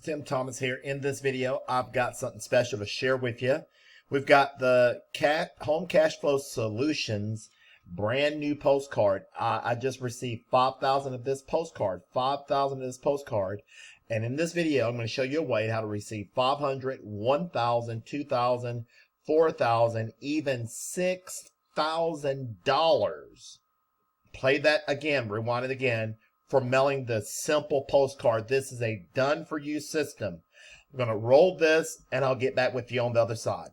Tim Thomas here. In this video, I've got something special to share with you. We've got the Home Cash Flow Solutions brand new postcard. I just received 5,000 of this postcard, 5,000 of this postcard. And in this video, I'm going to show you a way how to receive 500, 1,000, 2,000, 4,000, even $6,000. Play that again, rewind it again, for mailing the simple postcard. This is a done-for-you system. I'm going to roll this, and I'll get back with you on the other side.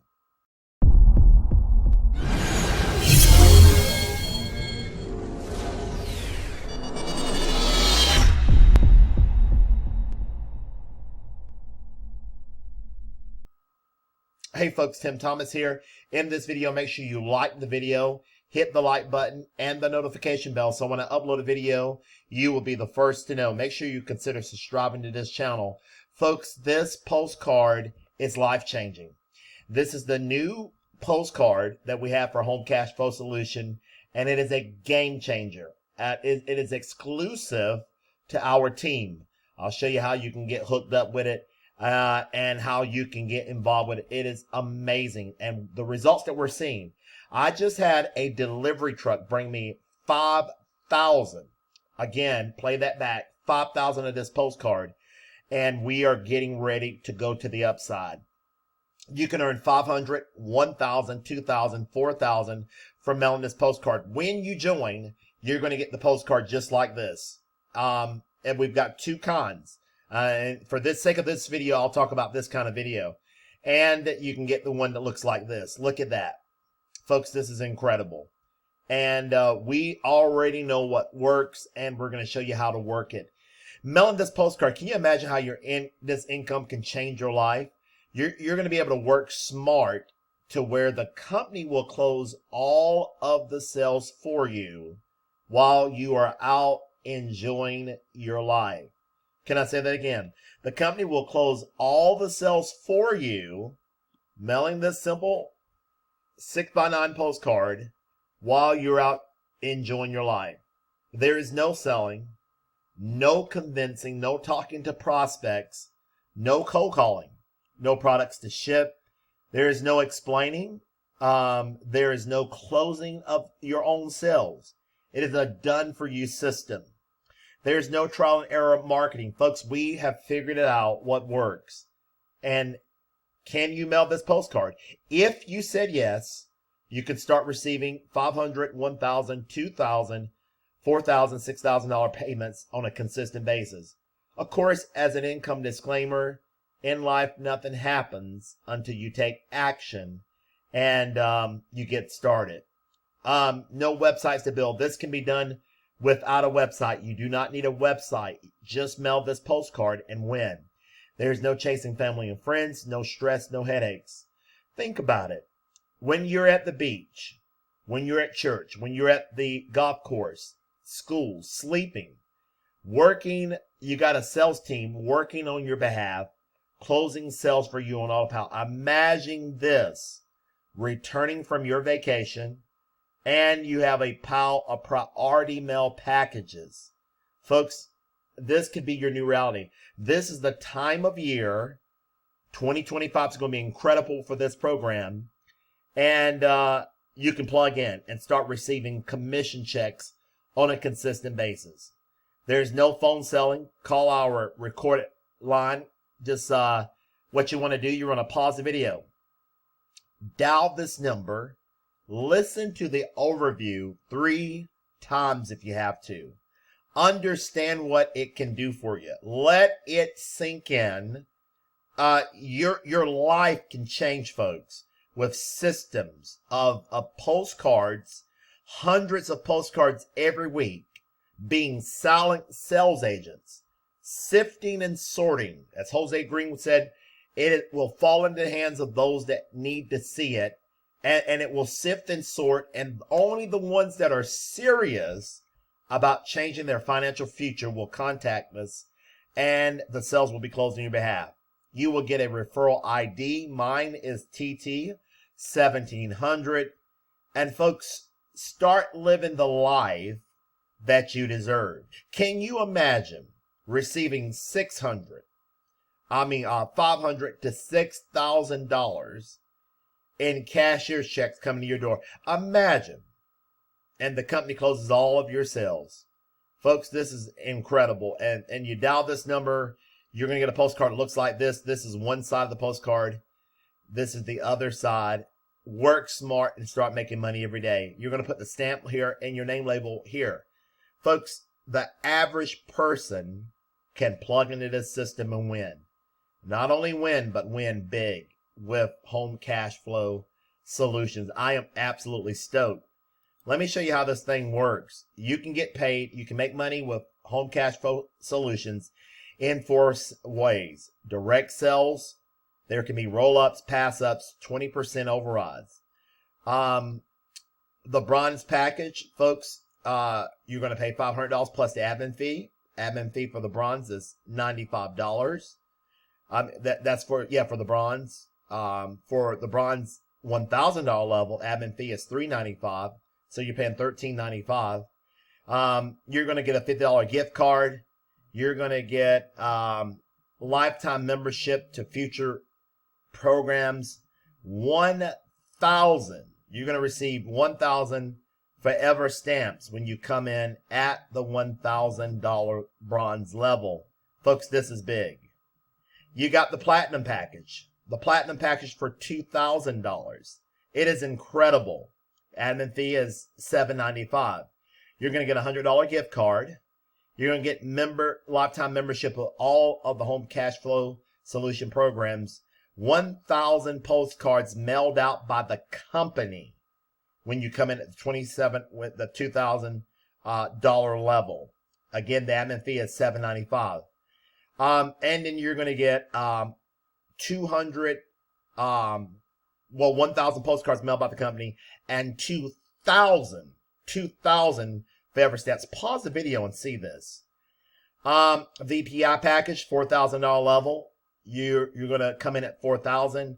Hey folks, Tim Thomas here. In this video, make sure you like the video, hit the like button and the notification bell, so when I upload a video, you will be the first to know. Make sure you consider subscribing to this channel. Folks, this postcard is life-changing. This is the new postcard that we have for Home Cash Flow Solution, and it is a game changer. It is exclusive to our team. I'll show you how you can get hooked up with it. And how you can get involved with it. It is amazing. And the results that we're seeing, I just had a delivery truck bring me 5,000. Again, play that back, 5,000 of this postcard. And we are getting ready to go to the upside. You can earn 500, 1,000, 2,000, 4,000 from mailing this postcard. When you join, you're going to get the postcard just like this. And we've got two kinds. And for the sake of this video, I'll talk about this kind of video. And you can get the one that looks like this. Look at that. Folks, this is incredible. And we already know what works, and we're going to show you how to work it. Mailing this postcard, can you imagine how this income can change your life? You're going to be able to work smart to where the company will close all of the sales for you while you are out enjoying your life. Can I say that again? The company will close all the sales for you, mailing this simple 6x9 postcard while you're out enjoying your life. There is no selling, no convincing, no talking to prospects, no cold calling, no products to ship. There is no explaining. There is no closing of your own sales. It is a done-for-you system. There's no trial and error marketing. Folks, we have figured it out what works. And can you mail this postcard? If you said yes, you can start receiving 500, 1,000, 2,000, 4,000, $6,000 payments on a consistent basis. Of course, as an income disclaimer, in life, nothing happens until you take action and you get started. No websites to build. This can be done without a website. You do not need a website. Just mail this postcard and win. There's no chasing family and friends, no stress, no headaches. Think about it. When you're at the beach, when you're at church, when you're at the golf course, school, sleeping, working, you got a sales team working on your behalf, closing sales for you on autopilot. Imagine this, returning from your vacation, and you have a pile of priority mail packages. Folks, this could be your new reality. This is the time of year. 2025 is going to be incredible for this program. And you can plug in and start receiving commission checks on a consistent basis. There's no phone selling. Call our recorded line. Just what you want to do, you want to pause the video. Dial this number. Listen to the overview 3 times if you have to. Understand what it can do for you. Let it sink in. Your life can change, folks, with systems of postcards, hundreds of postcards every week, being sales agents, sifting and sorting. As Jose Green said, it will fall into the hands of those that need to see it. And it will sift and sort, and only the ones that are serious about changing their financial future will contact us, and the sales will be closed on your behalf. You will get a referral ID. Mine is TT 1700. And folks, start living the life that you deserve. Can you imagine receiving 600, $500 to $6,000 in cashier's checks coming to your door. Imagine. And the company closes all of your sales. Folks, this is incredible. And you dial this number, you're going to get a postcard that looks like this. This is one side of the postcard. This is the other side. Work smart and start making money every day. You're going to put the stamp here and your name label here. Folks, the average person can plug into this system and win. Not only win, but win big with Home Cash Flow Solutions. I am absolutely stoked. Let me show you how this thing works. You can get paid. You can make money with Home Cash Flow Solutions in 4 ways. Direct sales. There can be roll-ups, pass-ups, 20% overrides. The bronze package, folks, you're going to pay $500 plus the admin fee. Admin fee for the bronze is $95. That's for the bronze. For the bronze $1,000 level, admin fee is $395. So you're paying $13.95. You're going to get a $50 gift card. You're going to get lifetime membership to future programs. 1,000. You're going to receive 1,000 forever stamps when you come in at the $1,000 bronze level. Folks, this is big. You got the platinum package. The platinum package for $2,000. It is incredible. Admin fee is $795. You're going to get a $100 gift card. You're going to get lifetime membership of all of the Home Cash Flow Solution programs. 1,000 postcards mailed out by the company when you come in at the $2,000 level. Again, the admin fee is $795. And then you're going to get 1,000 postcards mailed by the company and 2,000 forever stamps. Pause the video and see this. VPI package, $4,000 level. You're going to come in at $4,000.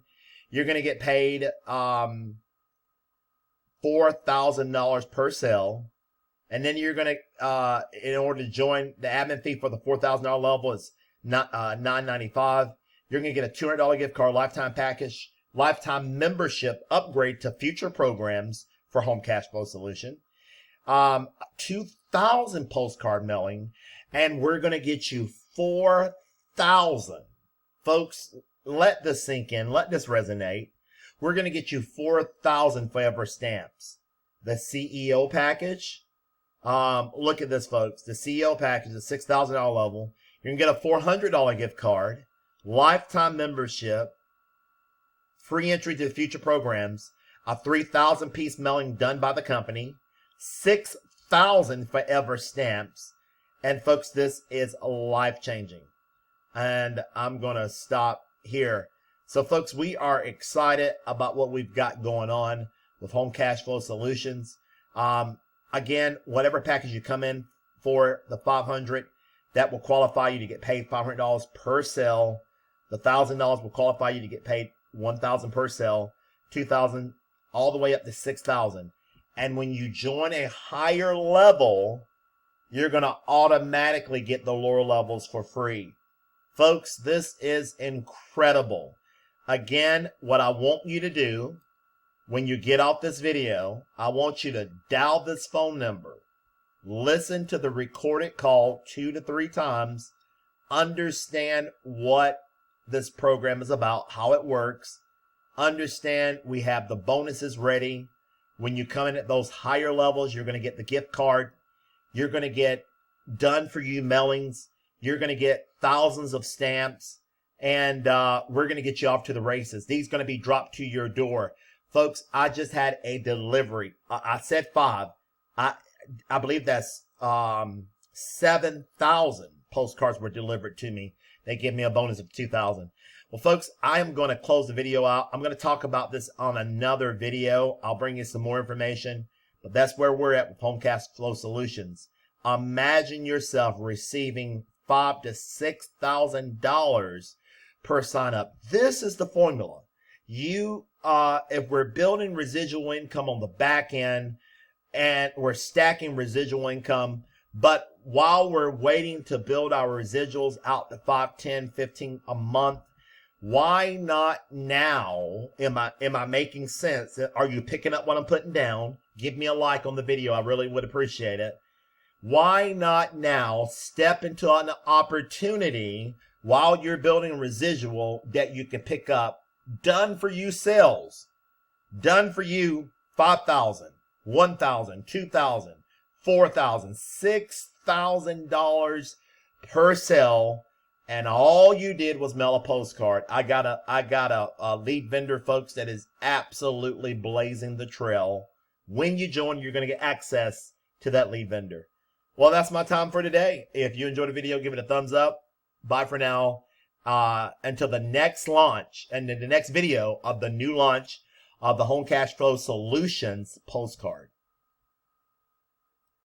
You're going to get paid $4,000 per sale. And then you're going to, in order to join, the admin fee for the $4,000 level is $995. You're going to get a $200 gift card, lifetime package, lifetime membership upgrade to future programs for Home Cash Flow Solution. 2,000 postcard mailing, and we're going to get you 4,000. Folks, let this sink in. Let this resonate. We're going to get you 4,000 forever stamps. The CEO package. Look at this, folks. The CEO package is $6,000 level. You're going to get a $400 gift card, lifetime membership, free entry to future programs, a 3,000 piece mailing done by the company, 6,000 forever stamps. And folks, this is life-changing. And I'm going to stop here. So folks, we are excited about what we've got going on with Home Cash Flow Solutions. Again, whatever package you come in for, the $500, that will qualify you to get paid $500 per sale. The $1,000 will qualify you to get paid $1,000 per sale, $2,000 all the way up to $6,000. And when you join a higher level, you're going to automatically get the lower levels for free. Folks, this is incredible. Again, what I want you to do when you get off this video, I want you to dial this phone number. Listen to the recorded call 2 to 3 times. Understand what this program is about, how it works. Understand we have the bonuses ready. When you come in at those higher levels, you're going to get the gift card. You're going to get done for you mailings. You're going to get thousands of stamps. And we're going to get you off to the races. These are going to be dropped to your door. Folks, I just had a delivery. I said 5. I believe that's 7,000 postcards were delivered to me. They give me a bonus of 2,000. Well, folks, I am going to close the video out. I'm going to talk about this on another video. I'll bring you some more information. But that's where we're at with Home Cash Flow Solutions. Imagine yourself receiving $5,000 to $6,000 per sign up. This is the formula. If we're building residual income on the back end and we're stacking residual income, But while we're waiting to build our residuals out to 5, 10, 15 a month, why not now? Am I making sense? Are you picking up what I'm putting down? Give me a like on the video. I really would appreciate it. Why not now step into an opportunity while you're building a residual that you can pick up, done for you sales, done for you $5,000, $1,000, $2,000, $4,000, $6,000 per sale, and all you did was mail a postcard. I got a lead vendor, folks, that is absolutely blazing the trail. When you join, you're going to get access to that lead vendor. Well, that's my time for today. If you enjoyed the video, give it a thumbs up. Bye for now. Until the next launch and then the next video of the new launch of the Home Cash Flow Solutions Postcard.